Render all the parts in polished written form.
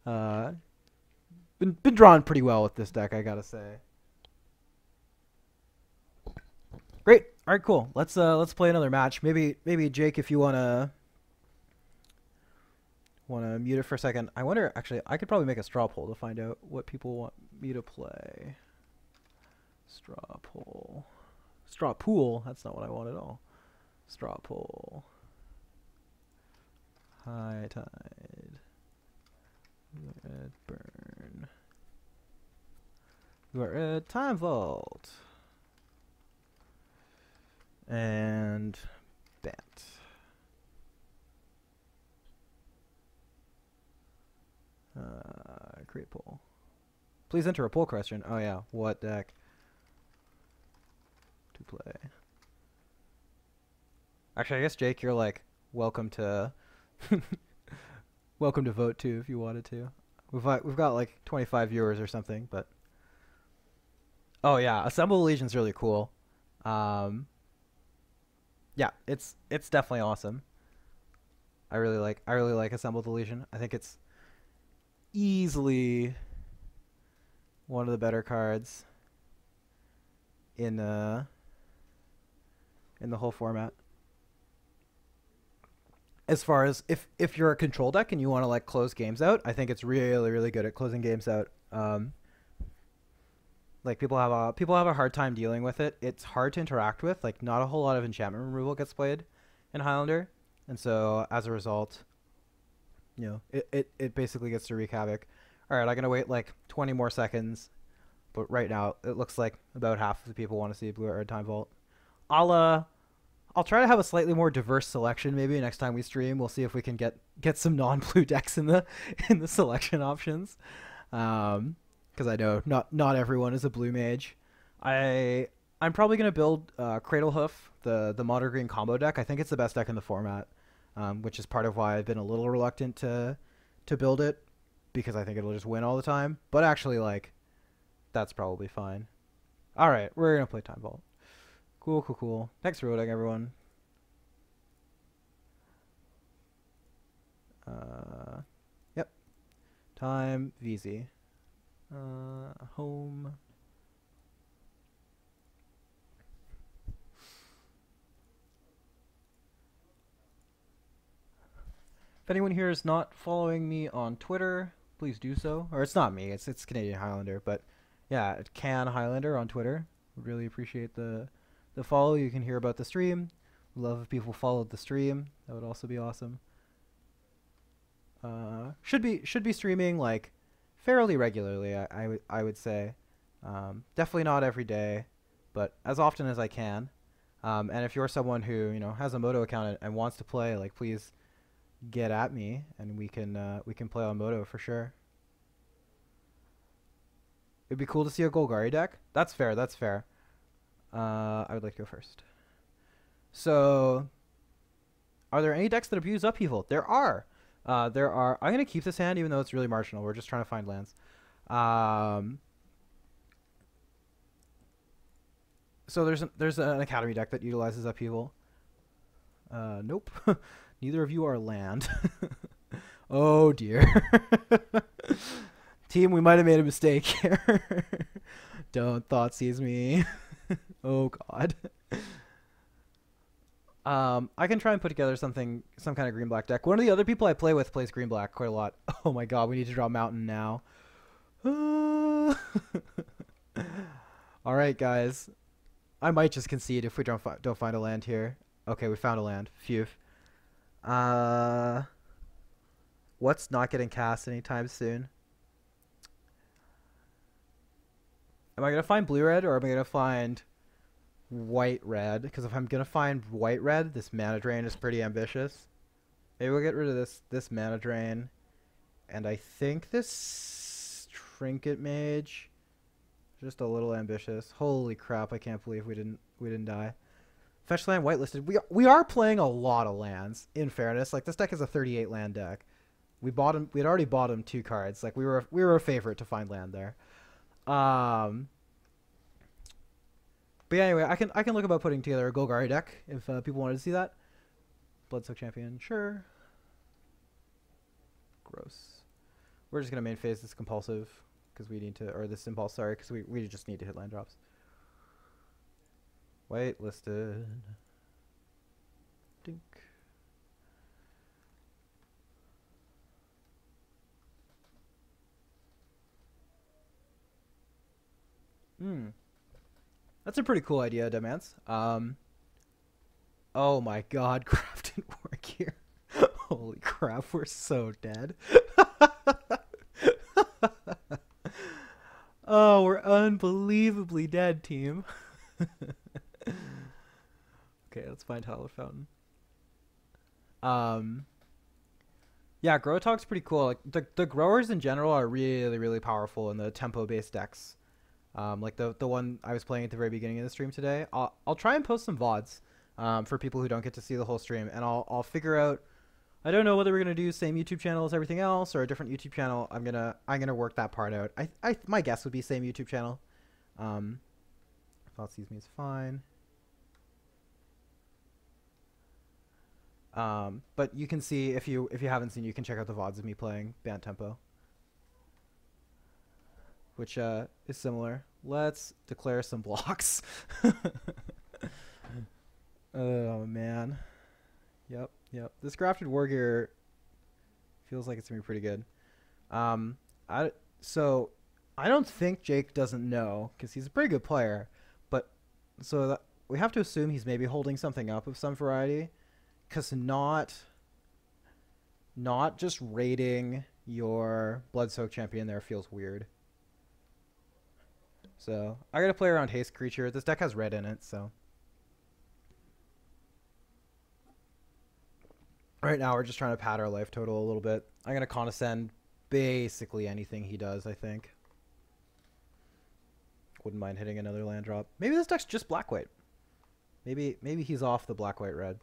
Uh, been drawn pretty well with this deck, I gotta say. Great. All right, cool. Let's play another match. Maybe Jake, if you wanna mute it for a second. I wonder. Actually, I could probably make a straw poll to find out what people want me to play. Straw poll. Straw pool. That's not what I want at all. Straw poll. High tide. Red burn. Red time vault. And Bant. Create poll. Please enter a poll question. Oh yeah, what deck to play? Actually, I guess Jake, you're like welcome to welcome to vote too if you wanted to. We've got like 25 viewers or something, but oh yeah, Assemble Legion's really cool. Yeah, it's definitely awesome. I really like Assemble the Legion. I think it's easily one of the better cards in the whole format. As far as if you're a control deck and you want to like close games out, I think it's really good at closing games out. Like people have a hard time dealing with it. It's hard to interact with. Like not a whole lot of enchantment removal gets played in Highlander, and so as a result, you know, it basically gets to wreak havoc. All right, I'm gonna wait like 20 more seconds, but right now it looks like about half of the people want to see blue or red time vault. I'll try to have a slightly more diverse selection maybe next time we stream. We'll see if we can get some non-blue decks in the selection options. Because I know not everyone is a blue mage. I'm probably gonna build Cradlehoof, the mono green combo deck. I think it's the best deck in the format, which is part of why I've been a little reluctant to build it, because I think it'll just win all the time. But actually, like, that's probably fine. All right, we're gonna play Time Vault. Cool. Thanks for voting, everyone. Yep. Time VZ. Home. If anyone here is not following me on Twitter, please do so. Or it's not me, it's Canadian Highlander, but yeah, it's Can Highlander on Twitter. Would really appreciate the follow. You can hear about the stream. Love if people followed the stream. That would also be awesome. Should be streaming like fairly regularly. I would say, definitely not every day, but as often as I can. And if you're someone who has a Moto account and wants to play, like please get at me and we can play on Moto for sure. It'd be cool to see a Golgari deck. That's fair. I would like to go first. So, are there any decks that abuse upheaval? There are. I'm going to keep this hand even though it's really marginal. We're just trying to find lands. So there's an Academy deck that utilizes upheaval. Nope. Neither of you are land. Oh dear. Team, we might have made a mistake here. Don't Thoughtseize me. Oh god. I can try and put together some kind of green-black deck. One of the other people I play with plays green-black quite a lot. Oh my god, we need to draw Mountain now. Alright, guys. I might just concede if we don't find a land here. Okay, we found a land. Phew. What's not getting cast anytime soon? Am I going to find blue-red, or am I going to find white-red? Because if I'm going to find white-red, this mana drain is pretty ambitious. Maybe we'll get rid of this mana drain. And I think this Trinket Mage, just a little ambitious. Holy crap, I can't believe we didn't die. Fetch land whitelisted. We are playing a lot of lands, in fairness. Like, this deck is a 38 land deck. We'd already bought him 2 cards. Like, we were a favorite to find land there. But yeah, anyway, I can look about putting together a Golgari deck if people wanted to see that. Bloodsoak Champion, sure. Gross. We're just gonna main phase this compulsive because we need to, or this impulse, sorry, because we just need to hit land drops. Whitelisted. Dink. That's a pretty cool idea, Demance. Oh my god, Craft didn't work here. Holy crap, we're so dead. Oh, we're unbelievably dead, team. Okay, let's find Tyler Fountain. Yeah, Growtog's pretty cool. Like the growers in general are really, really powerful in the tempo-based decks. Like the one I was playing at the very beginning of the stream today. I'll try and post some VODs for people who don't get to see the whole stream, and I'll figure out. I don't know whether we're gonna do same YouTube channel as everything else or a different YouTube channel. I'm gonna work that part out. My guess would be same YouTube channel. Thought sees me is fine. But you can see if you haven't seen, you can check out the VODs of me playing band tempo, which is similar. Let's declare some blocks. Oh man. Yep. This grafted war gear feels like it's gonna be pretty good. So I don't think Jake doesn't know because he's a pretty good player, but so we have to assume he's maybe holding something up of some variety, because not just raiding your blood-soaked champion there feels weird. So I gotta play around haste creature. This deck has red in it, so right now we're just trying to pad our life total a little bit. I'm gonna condescend basically anything he does, I think. Wouldn't mind hitting another land drop. Maybe this deck's just black-white. Maybe he's off the black-white-red.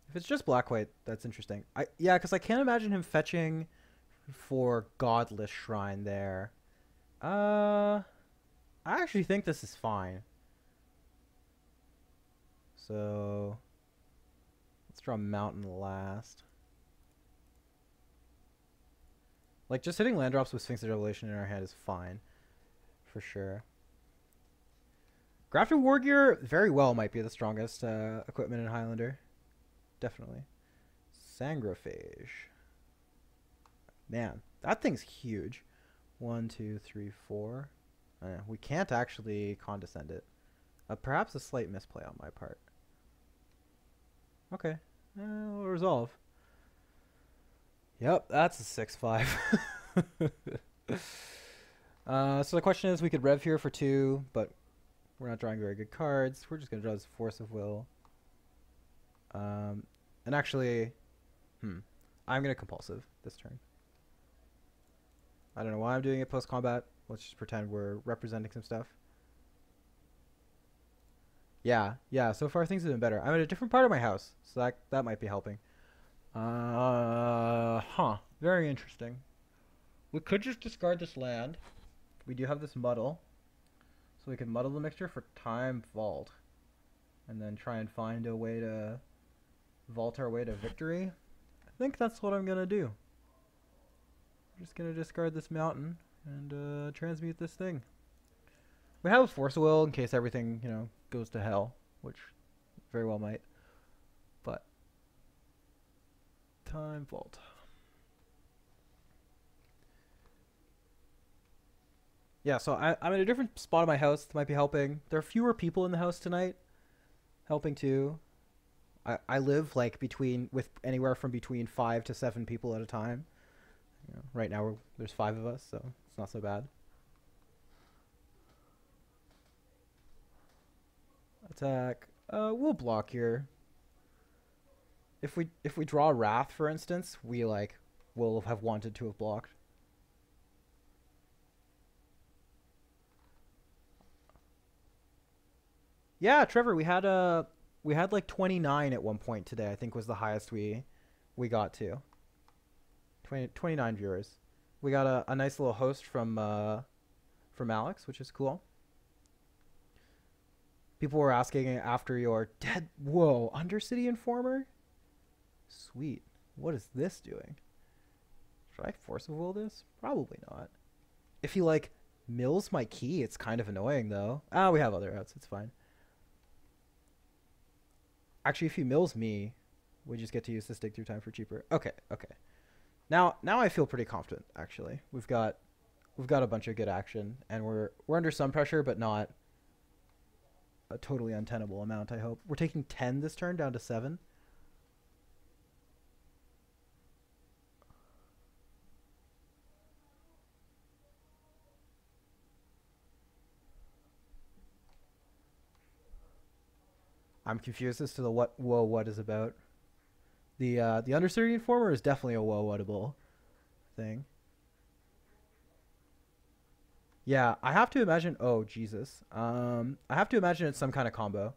If it's just black-white, that's interesting. Yeah, because I can't imagine him fetching for Godless Shrine there. I actually think this is fine. So let's draw Mountain last. Like, just hitting land drops with Sphinx of Revelation in our hand is fine. For sure. Grafted War Gear very well might be the strongest equipment in Highlander. Definitely. Sangrophage. Man, that thing's huge. 1, 2, 3, 4. We can't actually condescend it. Perhaps a slight misplay on my part. Okay. We'll resolve. Yep, that's a 6-5. So the question is, we could rev here for 2, but we're not drawing very good cards. We're just going to draw this Force of Will. And actually, I'm going to compulsive this turn. I don't know why I'm doing it post-combat. Let's just pretend we're representing some stuff. Yeah, so far things have been better. I'm at a different part of my house, so that might be helping. Very interesting. We could just discard this land. We do have this muddle. So we can muddle the mixture for Time Vault. And then try and find a way to vault our way to victory. I think that's what I'm going to do. I'm just going to discard this mountain and transmute this thing. We have a Force of Will in case everything, goes to hell, which very well might. But Time Vault. Yeah, so I'm in a different spot of my house that might be helping. There are fewer people in the house tonight, helping too. I live like with anywhere from between 5 to 7 people at a time. Right now there's 5 of us, so it's not so bad. Attack. We'll block here. If we draw Wrath, for instance, we will have wanted to have blocked. Yeah, Trevor, we had like 29 at one point today. I think was the highest we got to. 29 viewers. We got a nice little host from Alex, which is cool. People were asking after your dead. Whoa, Undercity Informer? Sweet. What is this doing? Should I force of will this? Probably not. If he like mills my key, it's kind of annoying though. Ah, we have other routes. It's fine. Actually, if he mills me, we just get to use this dig through time for cheaper. Okay, okay. Now I feel pretty confident. Actually, we've got a bunch of good action, and we're under some pressure, but not a totally untenable amount. I hope we're taking 10 this turn down to 7. I'm confused as to the what is about. The Undercity Informer is definitely a whatable thing. Yeah, I have to imagine. Oh Jesus. I have to imagine it's some kind of combo.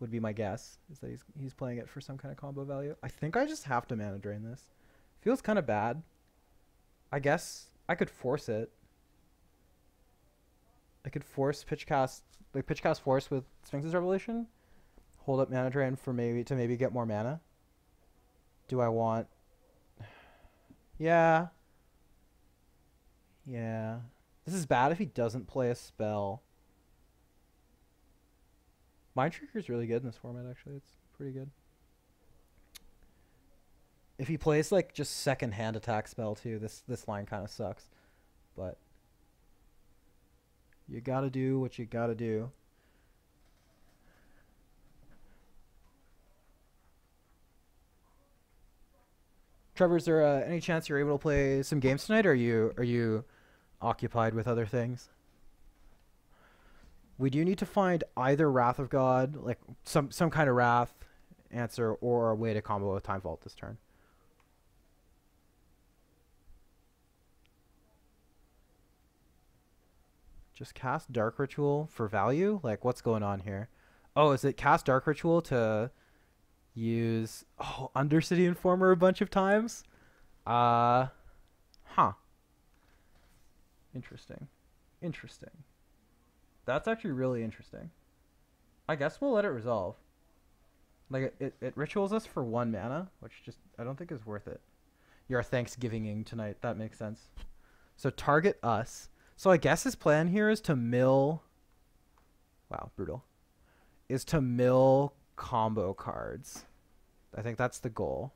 Would be my guess. Is that he's playing it for some kind of combo value. I think I just have to mana drain this. Feels kind of bad. I guess I could force it. I could force pitchcast force with Sphinx's Revelation. Hold up mana drain for maybe get more mana. Do I want? Yeah. Yeah. This is bad if he doesn't play a spell. Mind Trigger is really good in this format, actually. It's pretty good. If he plays like just second hand attack spell too, this line kind of sucks. But you gotta do what you gotta do. Trevor, is there any chance you're able to play some games tonight, or are you occupied with other things? We do need to find either Wrath of God, like some kind of Wrath answer, or a way to combo with Time Vault this turn. Just cast Dark Ritual for value? Like, what's going on here? Oh, is it cast Dark Ritual to use Undercity Informer a bunch of times? Huh. Interesting. Interesting. That's actually really interesting. I guess we'll let it resolve. Like, it rituals us for 1 mana, which just I don't think is worth it. You're Thanksgiving-ing tonight. That makes sense. So target us. So I guess his plan here is to mill... Wow, brutal. Is to mill combo cards. I think that's the goal.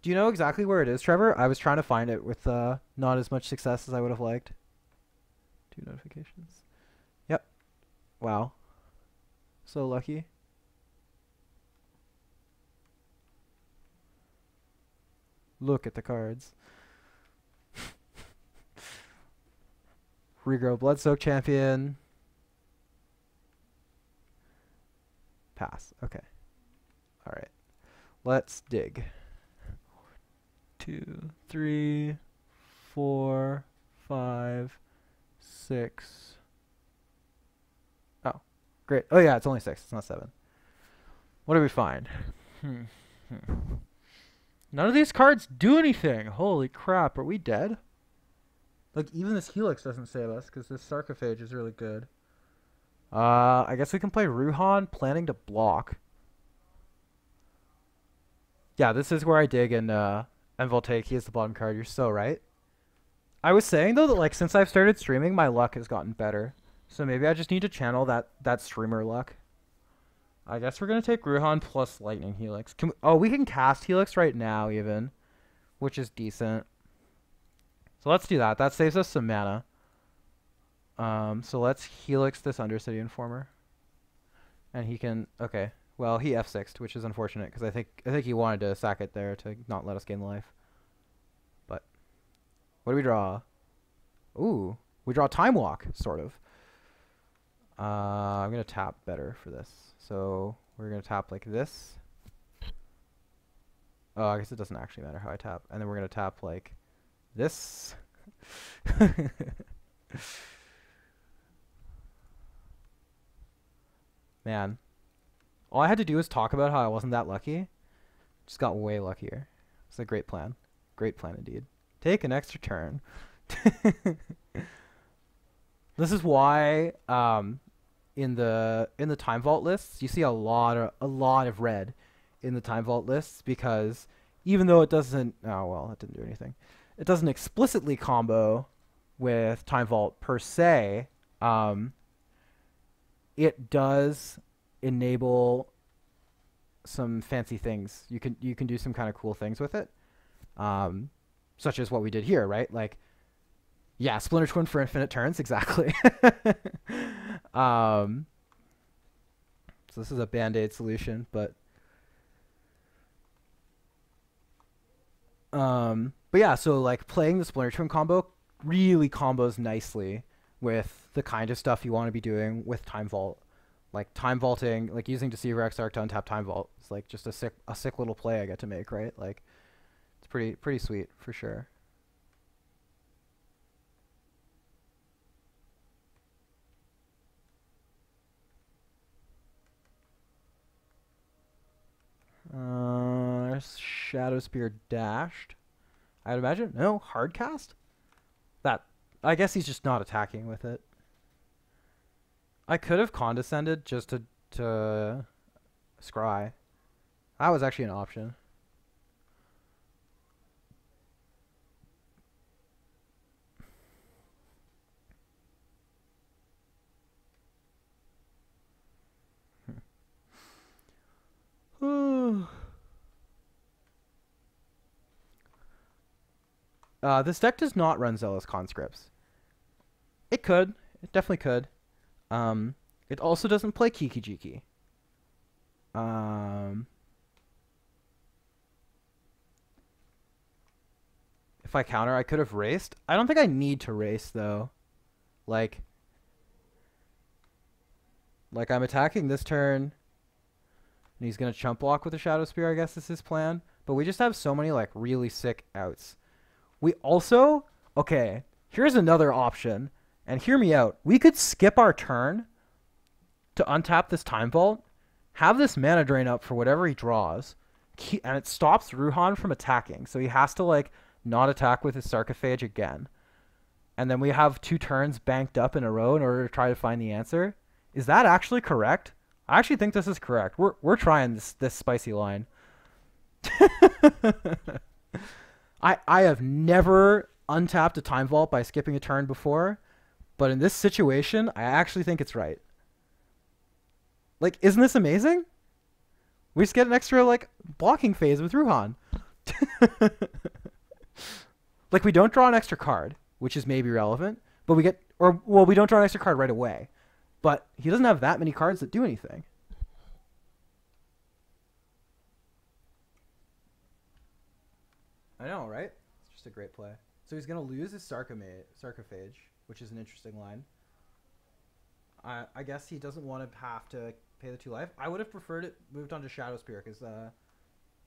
Do you know exactly where it is, Trevor? I was trying to find it with not as much success as I would have liked. 2 notifications. Yep. Wow. So lucky. Look at the cards. Regrow Bloodsoak Champion. Pass. Okay. All right. Let's dig. 2, 3, 4, 5, 6. Oh, great. Oh yeah, it's only 6. It's not 7. What do we find? None of these cards do anything. Holy crap, are we dead? Like, even this Helix doesn't save us, because this Sarcophage is really good. I guess we can play Ruhan, planning to block. Yeah, this is where I dig and Voltaic. He is the bottom card. You're so right. I was saying, though, that, like, since I've started streaming, my luck has gotten better. So maybe I just need to channel that streamer luck. I guess we're going to take Ruhan plus Lightning Helix. We can cast Helix right now, even, which is decent. So let's do that. That saves us some mana. So let's Helix this Undercity Informer. And he can... Okay. Well, he F6'd, which is unfortunate, because I think he wanted to sack it there to not let us gain life. But what do we draw? Ooh. We draw Time Walk, sort of. I'm going to tap better for this. So we're going to tap like this. Oh, I guess it doesn't actually matter how I tap. And then we're going to tap like this. Man. All I had to do was talk about how I wasn't that lucky. Just got way luckier. It's a great plan. Great plan indeed. Take an extra turn. This is why in the Time Vault lists you see a lot of red in the Time Vault lists, because even though it doesn't. Oh well, that didn't do anything. It doesn't explicitly combo with Time Vault per se. Um, it does enable some fancy things. You can do some kind of cool things with it, such as what we did here, right? Like, yeah, Splinter Twin for infinite turns, exactly. um, so this is a band-aid solution, but yeah. So like playing the Splinter Twin combo really combos nicely with the kind of stuff you want to be doing with Time Vault. Like time vaulting, like using Deceiver Exarch to untap Time Vault. It's like just a sick little play I get to make, right? Like it's pretty sweet for sure. Shadow Spear dashed. I'd imagine. No, hard cast? That I guess he's just not attacking with it. I could have condescended just to scry. That was actually an option. This deck does not run Zealous Conscripts. It could. It definitely could. It also doesn't play Kiki Jiki. If I counter, I could have raced. I don't think I need to race, though. Like I'm attacking this turn, and he's going to chump block with a Shadow Spear, I guess is his plan. But we just have so many, like, really sick outs. We also... Okay, here's another option. And hear me out. We could skip our turn to untap this Time Vault, have this mana drain up for whatever he draws, and it stops Ruhan from attacking. So he has to, like, not attack with his Sarcophage again. And then we have 2 turns banked up in a row in order to try to find the answer. Is that actually correct? I actually think this is correct. We're trying this spicy line. I have never untapped a Time Vault by skipping a turn before, but in this situation, I actually think it's right. Like, isn't this amazing? We just get an extra, like, blocking phase with Ruhan. Like, we don't draw an extra card, which is maybe relevant, but we get... Or, well, we don't draw an extra card right away. But he doesn't have that many cards that do anything. I know, right? It's just a great play. So he's going to lose his Sarcophage, which is an interesting line. I guess he doesn't want to have to pay the 2 life. I would have preferred it moved on to Shadow Spear, because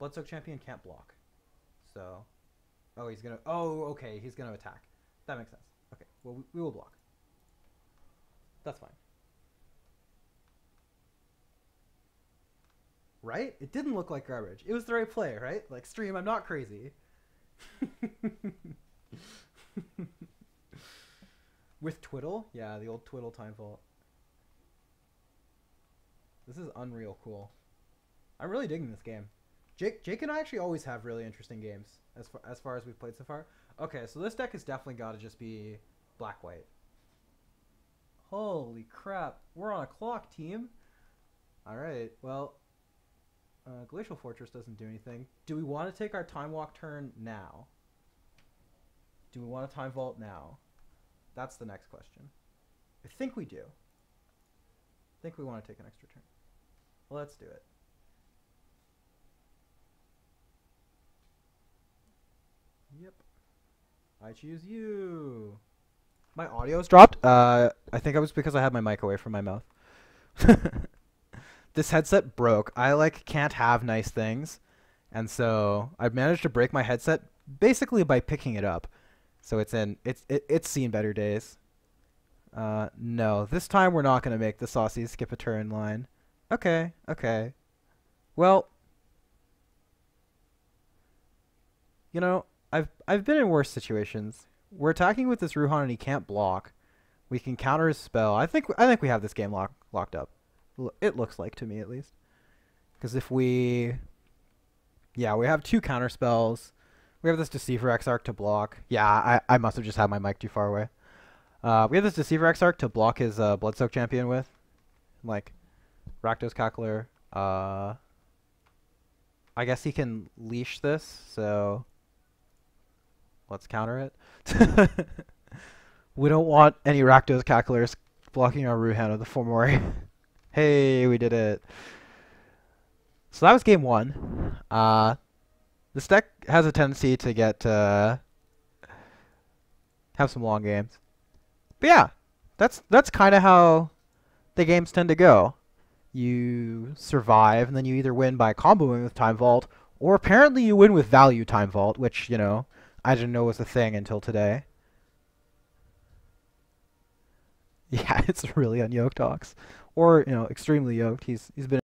Bloodsoaked Champion can't block. So... Oh, he's going to... Oh, okay, he's going to attack. That makes sense. Okay, well, we will block. That's fine. Right? It didn't look like garbage. It was the right play, right? Like, stream, I'm not crazy. With Twiddle? Yeah, the old Twiddle Time Vault. This is unreal cool. I'm really digging this game. Jake and I actually always have really interesting games as far as we've played so far. Okay, so this deck has definitely got to just be black-white. Holy crap. We're on a clock, team. All right, well... Glacial Fortress doesn't do anything. Do we want to take our Time Walk turn now? Do we want a Time Vault now? That's the next question. I think we do. I think we want to take an extra turn. Well, let's do it. Yep. I choose you. My audio's dropped. I think it was because I had my mic away from my mouth. This headset broke. I like can't have nice things, and so I've managed to break my headset basically by picking it up. So it's seen better days. No, this time we're not gonna make the saucy skip a turn line. Okay. Well, you know, I've been in worse situations. We're attacking with this Ruhan and he can't block. We can counter his spell. I think we have this game locked up. It looks like to me, at least. Because if we Yeah, we have two counter spells. We have this Deceiver Exarch to block. Yeah, I must have just had my mic too far away. We have this Deceiver Exarch to block his Bloodsoak champion with. Like, Rakdos Cackler. I guess he can leash this, so let's counter it. We don't want any Rakdos Cacklers blocking our Ruhan of the Formori. Hey, we did it. So that was game one. This deck has a tendency to get have some long games. But yeah, that's kind of how the games tend to go. You survive, and then you either win by comboing with Time Vault, or apparently you win with value Time Vault, which, you know, I didn't know was a thing until today. Yeah, it's really unyoked Ox. Or, you know, extremely yoked. He's been